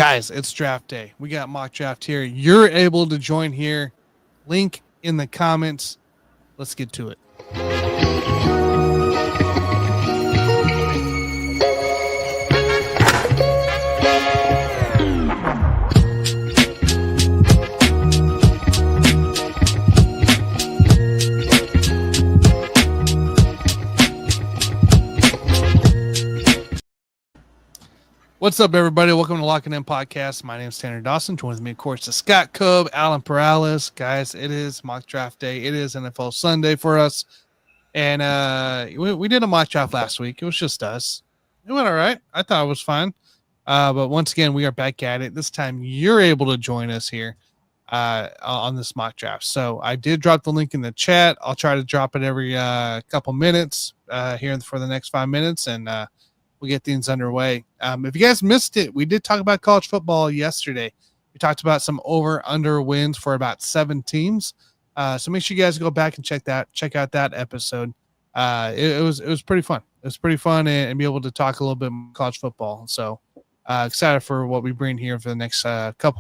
Guys, it's draft day. We got mock draft here. You're able to join here. Link in the comments. Let's get to it. What's up, everybody? Welcome to Locking In Podcast. My name is Tanner Dawson. Joined with me, of course, is Scott Cobb, Alan Perales. Guys, it is mock draft day. It is NFL Sunday for us. And we did a mock draft last week. It was just us. It went all right. I thought it was fine. But once again, we are back at it. This time, you're able to join us here on this mock draft. So I did drop the link in the chat. I'll try to drop it every couple minutes here for the next 5 minutes. And we'll get things underway. If you guys missed it, we did talk about college football yesterday. We talked about some over/under wins for about 7 teams. So make sure you guys go back and check out that episode. It was pretty fun. It was pretty fun and be able to talk a little bit more college football. So excited for what we bring here for the next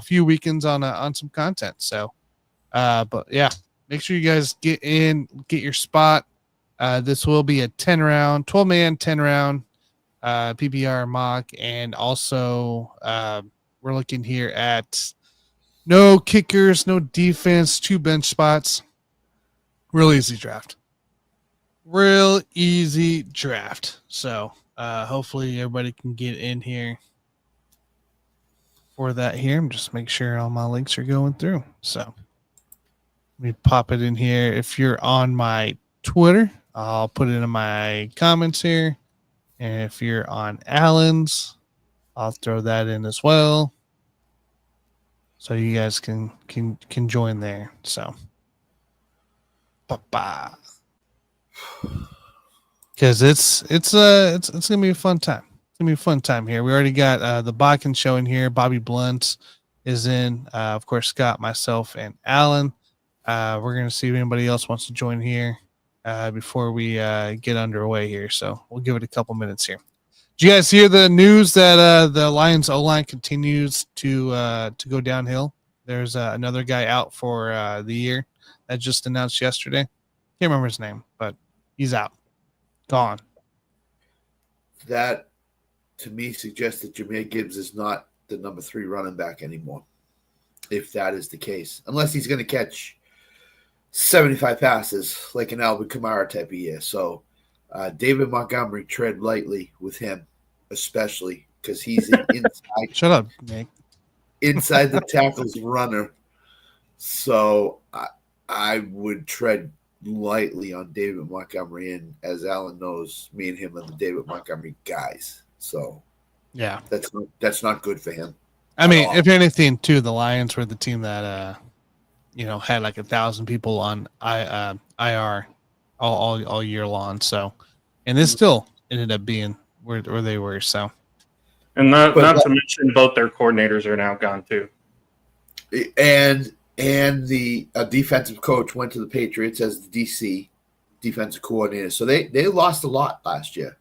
few weekends on some content. So, but yeah, make sure you guys get your spot. This will be a 12-man, 10-round. PPR mock, and also we're looking here at no kickers, no defense, 2 bench spots. Real easy draft. So hopefully everybody can get in here for that here. I'm just make sure all my links are going through. So let me pop it in here. If you're on my Twitter, I'll put it in my comments here. And if you're on Alan's, I'll throw that in as well, so you guys can join there. So, because it's gonna be a fun time. It's gonna be a fun time here. We already got the Bakken show in here. Bobby Blunt is in. Of course, Scott, myself, and Alan. We're gonna see if anybody else wants to join here before we get underway here. So we'll give it a couple minutes here. Did you guys hear the news that the Lions O-line continues to go downhill? There's another guy out for the year that just announced yesterday. Can't remember his name, but he's out. Gone. That, to me, suggests that Jahmyr Gibbs is not the number 3 running back anymore, if that is the case. Unless he's going to catch 75 passes like an Alvin Kamara type of year. So David Montgomery, tread lightly with him, especially because he's inside. Shut up, Nick. Inside the tackles runner. So I would tread lightly on David Montgomery. And as Alan knows, me and him are the David Montgomery guys. So yeah, that's not good for him. I mean, if anything, too, the Lions were the team that had like 1,000 people on IR all year long. So, and it still ended up being where they were. So, and not to mention both their coordinators are now gone too. And the defensive coach went to the Patriots as the DC defensive coordinator. So they lost a lot last year,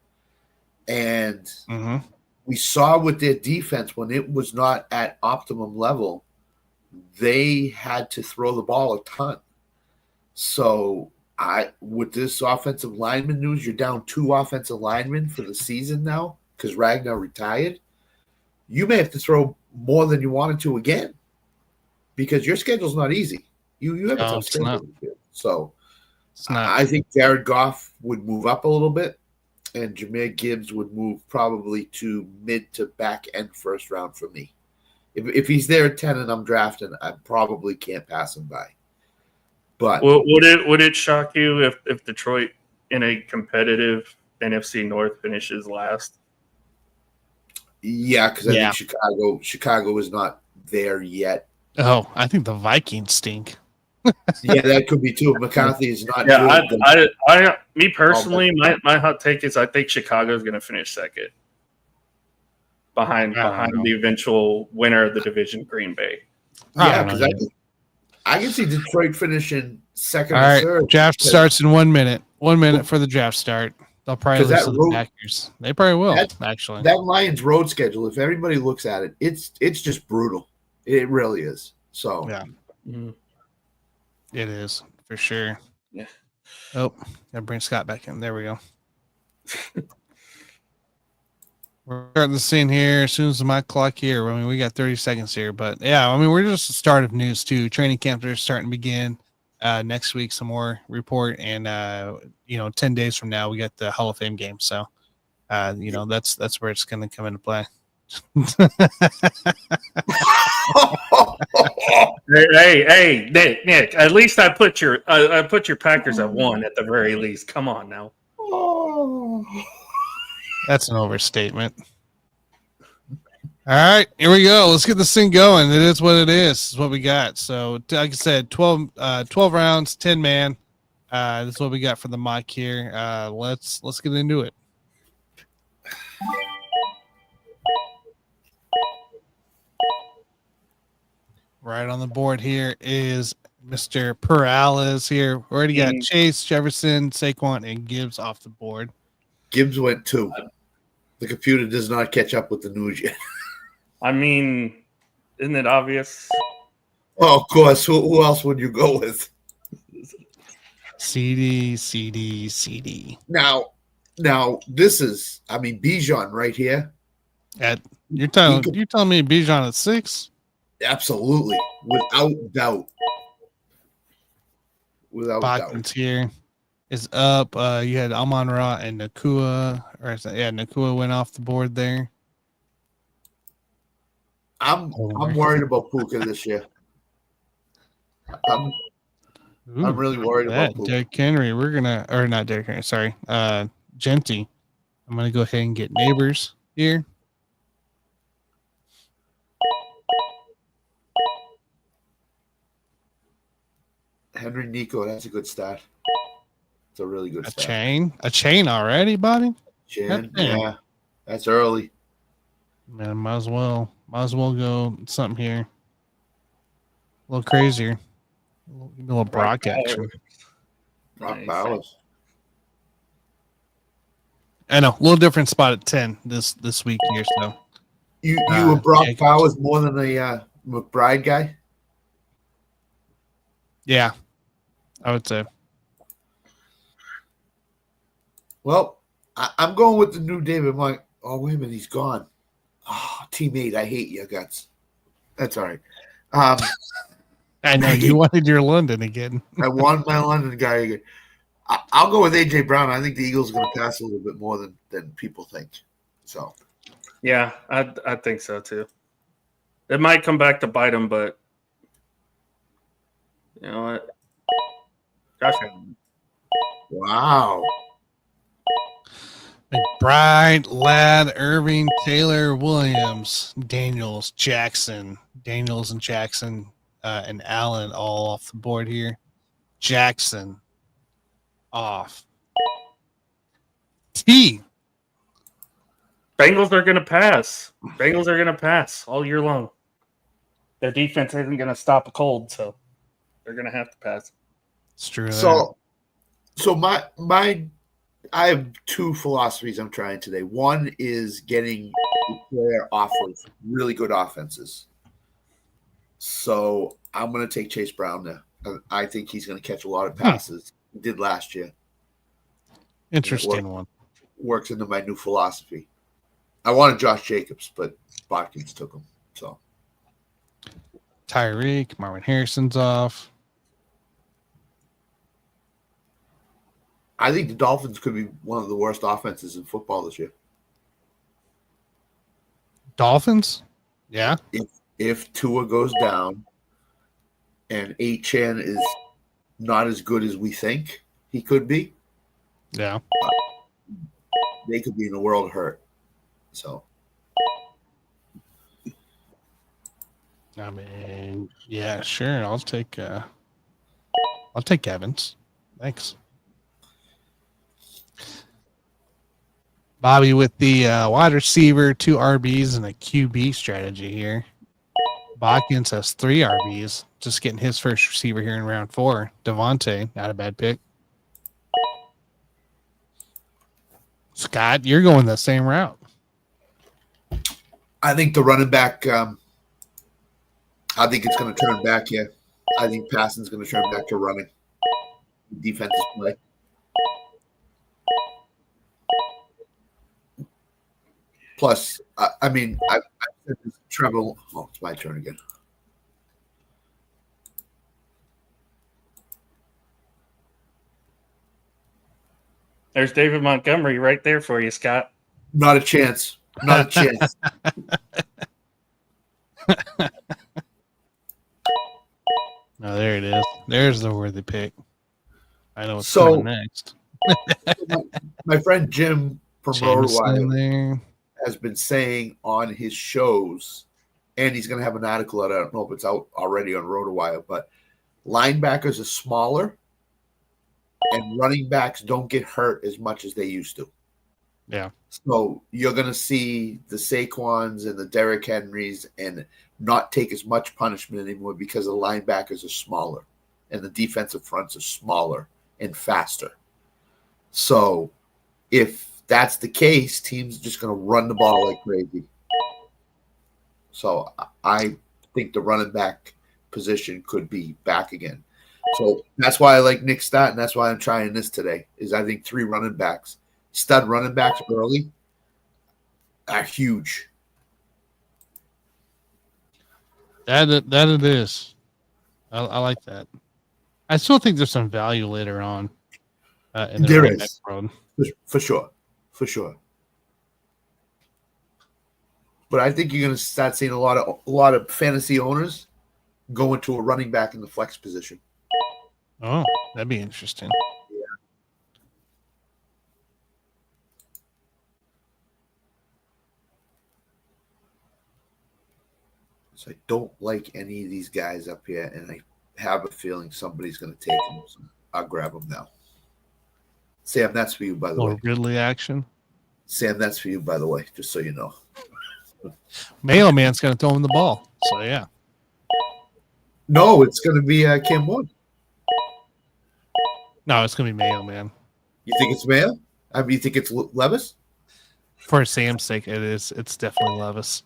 and we saw with their defense when it was not at optimum level, they had to throw the ball a ton. So with this offensive lineman news, you're down 2 offensive linemen for the season now because Ragnar retired. You may have to throw more than you wanted to again because your schedule's not easy. You have a tough schedule. So I think Jared Goff would move up a little bit, and Jahmyr Gibbs would move probably to mid to back end first round for me. If he's there at 10 and I'm drafting, I probably can't pass him by. But would it shock you if Detroit in a competitive NFC North finishes last? Yeah, because I think Chicago is not there yet. Oh, I think the Vikings stink. Yeah, that could be too. McCarthy is not. Yeah, me personally, my hot take is I think Chicago is going to finish second. Behind the eventual winner of the division, Green Bay. Yeah, because I can see Detroit finishing second or third. Draft starts in 1 minute. 1 minute for the draft start. They'll probably 'Cause that listen to road- the backers. They probably will, actually. That Lions road schedule, if everybody looks at it, it's just brutal. It really is. So Yeah, Mhm. it is for sure. Yeah. Oh, gotta bring Scott back in. There we go. We're starting the scene here as soon as my clock here. I mean, we got 30 seconds here, but yeah, I mean, we're just the start of news too. Training camps are starting to begin next week. Some more report, and 10 days from now, we got the Hall of Fame game. So, that's where it's going to come into play. Hey, Nick. At least I put your Packers at 1 at the very least. Come on now. That's an overstatement. All right, here we go. Let's get this thing going. It is what it is. This is what we got. So, like I said, 12 rounds, 10 man. This is what we got for the mock here. Let's get into it. Right on the board here is Mr. Perales here. We already got Chase, Jefferson, Saquon, and Gibbs off the board. Gibbs went 2. The computer does not catch up with the news yet. I mean, isn't it obvious? Oh, of course. Who else would you go with? CD. Now, this is, I mean, Bijan right here. You're telling me Bijan at 6? Absolutely, without doubt. Botkin's here is up. You had Amon-Ra and Nakua. Nakua went off the board there. I'm worried about Puka this year. I'm really worried about Puka. Derrick Henry. Not Derrick Henry. Sorry, Genty. I'm gonna go ahead and get Neighbors here. Henry Nico, that's a good start. It's a really good start. A chain already, buddy. Yeah, that's early. Man, might as well go something here. A little crazier. A little Brock action. Brock Bowers. I know, a little different spot at 10 this week here. So you were Brock Bowers more than a McBride guy? Yeah, I would say. Well, I'm going with the new David Montgomery. Oh, wait a minute, he's gone. Oh, teammate, I hate you, Guts. That's all right. I know you wanted your London again. I want my London guy again. I'll go with A.J. Brown. I think the Eagles are going to pass a little bit more than people think. So, yeah, I think so too. It might come back to bite them, but you know what? Josh Allen. Wow. McBride, Ladd, Irving, Taylor, Williams, Daniels, Jackson, and Allen all off the board here. Jackson off. T. Bengals are going to pass. Bengals are going to pass all year long. Their defense isn't going to stop a cold, so they're going to have to pass. It's true. So my I have 2 philosophies I'm trying today. One is getting player off of really good offenses. So I'm going to take Chase Brown there. I think he's going to catch a lot of passes. He did last year. Interesting one. Works into my new philosophy. I wanted Josh Jacobs, but Watkins took him. So Tyreek, Marvin Harrison's off. I think the Dolphins could be one of the worst offenses in football this year. Dolphins? Yeah. If Tua goes down and Achane is not as good as we think he could be, yeah, they could be in a world of hurt. So, I mean, yeah, sure. I'll take Evans. Thanks. Bobby with the wide receiver, 2 RBs, and a QB strategy here. Watkins has 3 RBs, just getting his first receiver here in round 4. Devontae, not a bad pick. Scott, you're going the same route. I think the running back. I think it's going to turn back here. I think passing's going to turn back to running. Defensive play. Plus, I mean, I said this treble. Oh, it's my turn again. There's David Montgomery right there for you, Scott. Not a chance. Not a chance. Oh, there it is. There's the worthy pick. I know what's So- coming next. My friend Jim from Jameson RotoWire there. has been saying on his shows, and he's going to have an article out. I don't know if it's out already on RotoWire, but linebackers are smaller, and running backs don't get hurt as much as they used to. Yeah. So you're going to see the Saquons and the Derrick Henrys and not take as much punishment anymore because the linebackers are smaller and the defensive fronts are smaller and faster. So if that's the case, teams are just going to run the ball like crazy. So I think the running back position could be back again. So that's why I like Nick Stott, and that's why I'm trying this today, is I think 3 running backs, stud running backs early, are huge. That it is. I like that. I still think there's some value later on in the There running is. back road. For sure. For sure. But I think you're going to start seeing a lot of fantasy owners go into a running back in the flex position. Oh, that'd be interesting. So I don't like any of these guys up here, and I have a feeling somebody's going to take them. So I'll grab them now. Sam, that's for you, by the Or way. Ridley action. Sam, that's for you, by the way, just so you know. Mailman's going to throw him the ball. So, yeah. No, it's going to be Cam Ward. No, it's going to be Mailman. You think it's Mayo? I mean, you think it's Levis? For Sam's sake, it is. It's definitely Levis.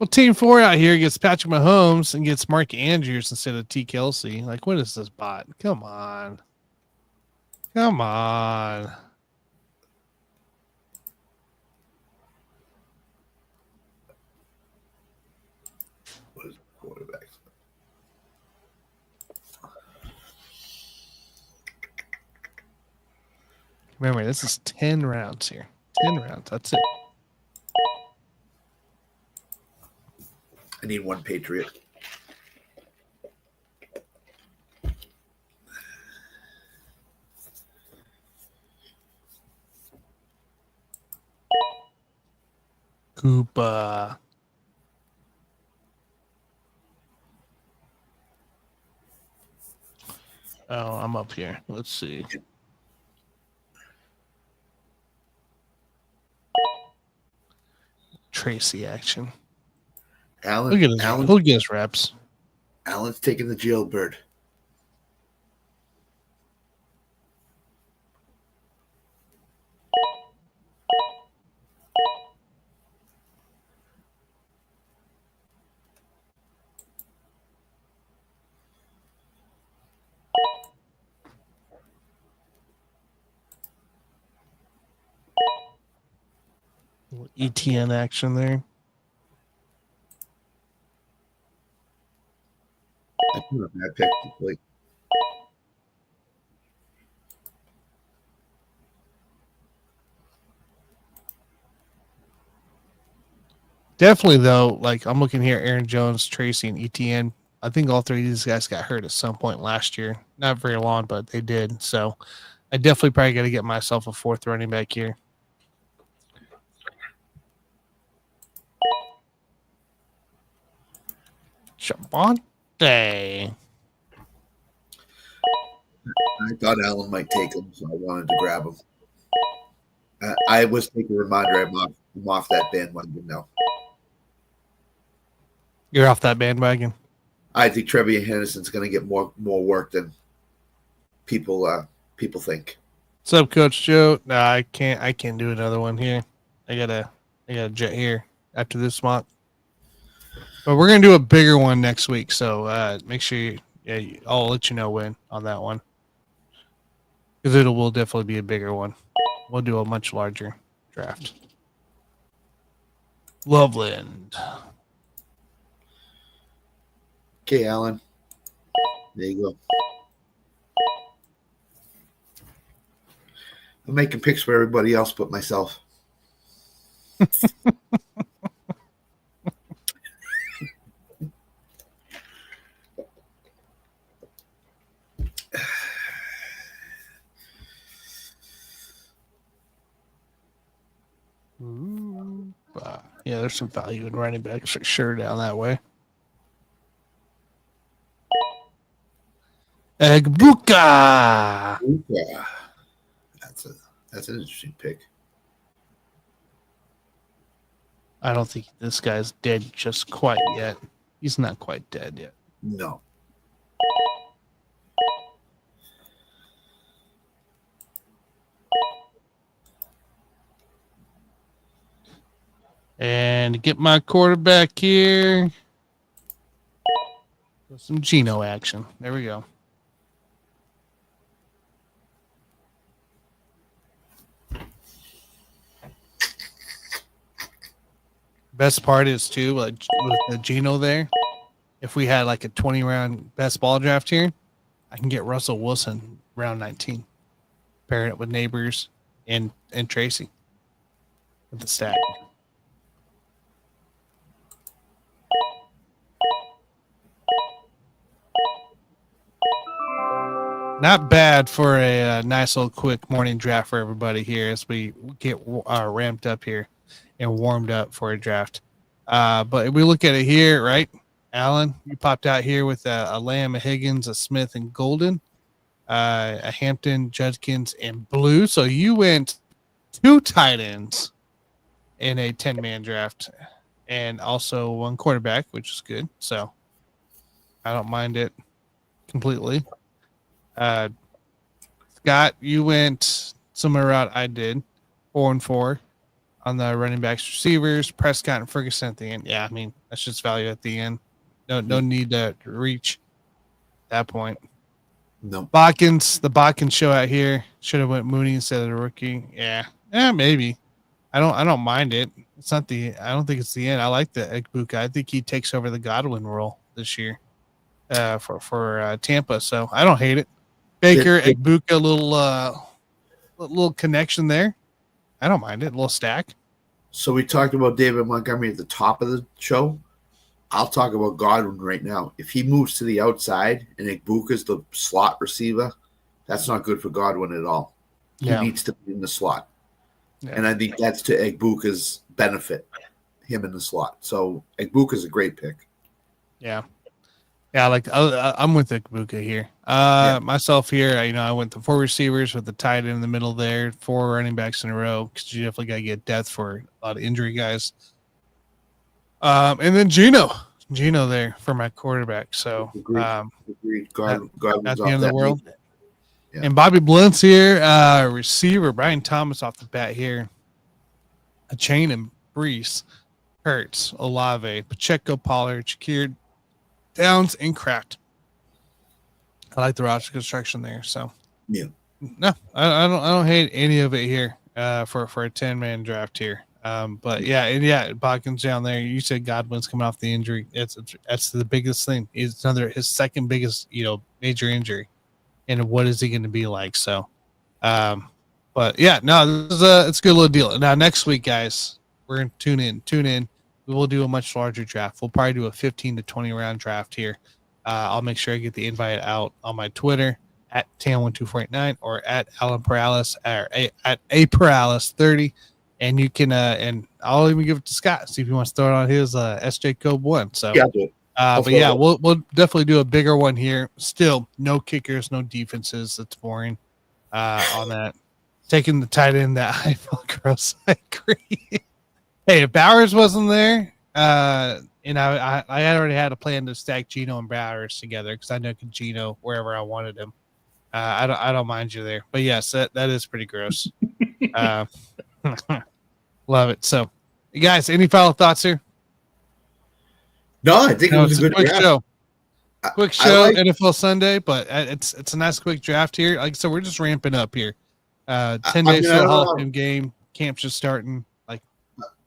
Well, Team 4 out here gets Patrick Mahomes and gets Mark Andrews instead of T. Kelsey. Like, what is this bot? Come on. Come on. What is quarterbacks? Remember, this is 10 rounds here. 10 rounds. That's it. I need one Patriot. Koopa. Oh, I'm up here. Let's see. Tracy action. Look at his, look at his reps. Allen's taking the jailbird. ETN action there. That's not a bad pick. Like, Definitely, though, like I'm looking here, Aaron Jones, Tracy, and ETN. I think all 3 of these guys got hurt at some point last year. Not very long, but they did. So I definitely probably got to get myself a 4th running back here. Javonte. I thought Allen might take him, so I wanted to grab him. I was taking a reminder. I'm off that bandwagon now. You're off that bandwagon. I think Trevian Henderson's going to get more work than people think. What's up, Coach Joe? No, I can't do another one here. I gotta jet here after this mock. But we're gonna do a bigger one next week, so make sure I'll let you know when on that one. Because will definitely be a bigger one. We'll do a much larger draft. Loveland. Okay, Alan. There you go. I'm making picks for everybody else but myself. Yeah, there's some value in running backs for sure down that way. Egbuka. Yeah, that's an interesting pick. I don't think this guy's dead just quite yet. He's not quite dead yet. No. And get my quarterback here. Some Geno action. There we go. Best part is too, with the Geno there. If we had like a 20-round best ball draft here, I can get Russell Wilson round 19, pairing it with Neighbors and Tracy with the stack. Not bad for a nice little quick morning draft for everybody here as we get ramped up here and warmed up for a draft. But if we look at it here, right, Alan, you popped out here with a Lamb, a Higgins, a Smith, and Golden, a Hampton, Judkins, and Blue. So you went 2 tight ends in a 10-man draft and also 1 quarterback, which is good. So I don't mind it completely. Scott, you went similar route I did, 4 and 4 on the running backs, receivers, Prescott and Ferguson at the end. Yeah, I mean that's just value at the end. No need to reach that point. No. The Botkins show out here should have went Mooney instead of the rookie. Yeah, maybe. I don't mind it. It's not I don't think it's the end. I like the Egbuka. I think he takes over the Godwin role this year for Tampa. So I don't hate it. Baker, Egbuka, little connection there. I don't mind it. A little stack. So we talked about David Montgomery at the top of the show. I'll talk about Godwin right now. If he moves to the outside and Egbuka's the slot receiver, that's not good for Godwin at all. He needs to be in the slot. Yeah. And I think that's to Egbuka's benefit, him in the slot. So Egbuka's a great pick. Yeah. Yeah, I'm with Egbuka here. Myself here, I went the 4 receivers with the tight end in the middle there, 4 running backs in a row because you definitely got to get depth for a lot of injury guys. And then Geno there for my quarterback. So, Agreed. Godwin's not the end of the world. Yeah. And Bobby Blunt's here, receiver Brian Thomas off the bat here. A chain and Brees, Hurts, Olave, Pacheco, Pollard, Shakir, Downs, and Kraft. I like the roster construction there. So yeah, no, I don't hate any of it here for a 10-man draft here. But Botkins down there. You said Godwin's coming off the injury. That's the biggest thing. It's his second biggest major injury, and what is he going to be like? So, but yeah, no, it's a good little deal. Now next week, guys, we're gonna tune in. We will do a much larger draft. We'll probably do a 15 to 20 round draft here. I'll make sure I get the invite out on my Twitter at Tan12489 or at Alan Paralis or at A Paralis 30. And you can and I'll even give it to Scott, see if he wants to throw it on his SJ Code 1. So yeah, we'll definitely do a bigger one here. Still no kickers, no defenses. That's boring on that. Taking the tight end that I felt gross. I agree. Hey, if Bowers wasn't there, and I already had a plan to stack Geno and Bowers together because I know Geno wherever I wanted him. I don't mind you there, but yes, that is pretty gross. Love it. So, you guys, any final thoughts here? No, I think it was a good quick draft. show. Quick show, like, NFL Sunday, but it's a nice quick draft here. Like I said, we're just ramping up here. 10 days till the Hall of Fame game. Camp's just starting. Like,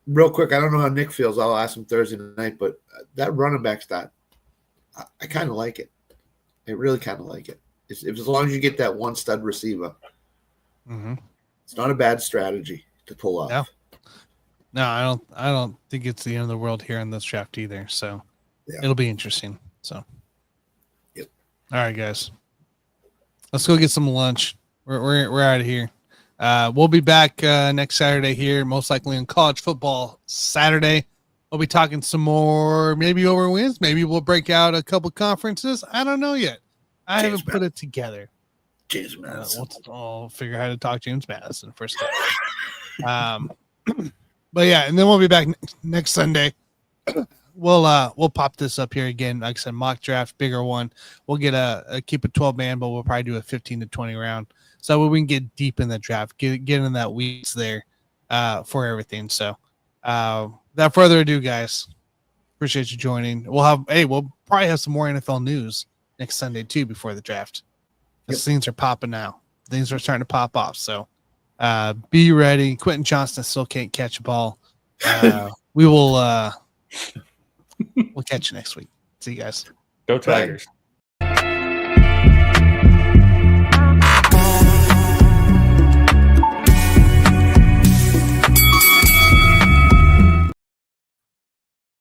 real quick, I don't know how Nick feels. I'll ask him Thursday night, but that running back stat, I kind of like it. I really kind of like it. If as long as you get that one stud receiver, it's not a bad strategy to pull off. No, I don't think it's the end of the world here in this draft either. So it'll be interesting. So, yep. All right, guys, let's go get some lunch. We're out of here. We'll be back next Saturday here, most likely on College Football Saturday. We'll be talking some more, maybe over wins. Maybe we'll break out a couple conferences. I don't know yet. I haven't put it together. James Madison. I'll figure out how to talk James Madison first. But yeah, and then we'll be back next Sunday. We'll pop this up here again. Like I said, mock draft, bigger one. We'll get keep a 12-man, but we'll probably do a 15 to 20 round. So we can get deep in the draft, get in that weeks there for everything. So without further ado, guys, appreciate you joining. We'll probably have some more NFL news next Sunday too before the draft. Because things are popping now. Things are starting to pop off. So be ready. Quentin Johnston still can't catch a ball. We will we'll catch you next week. See you guys. Go Tigers.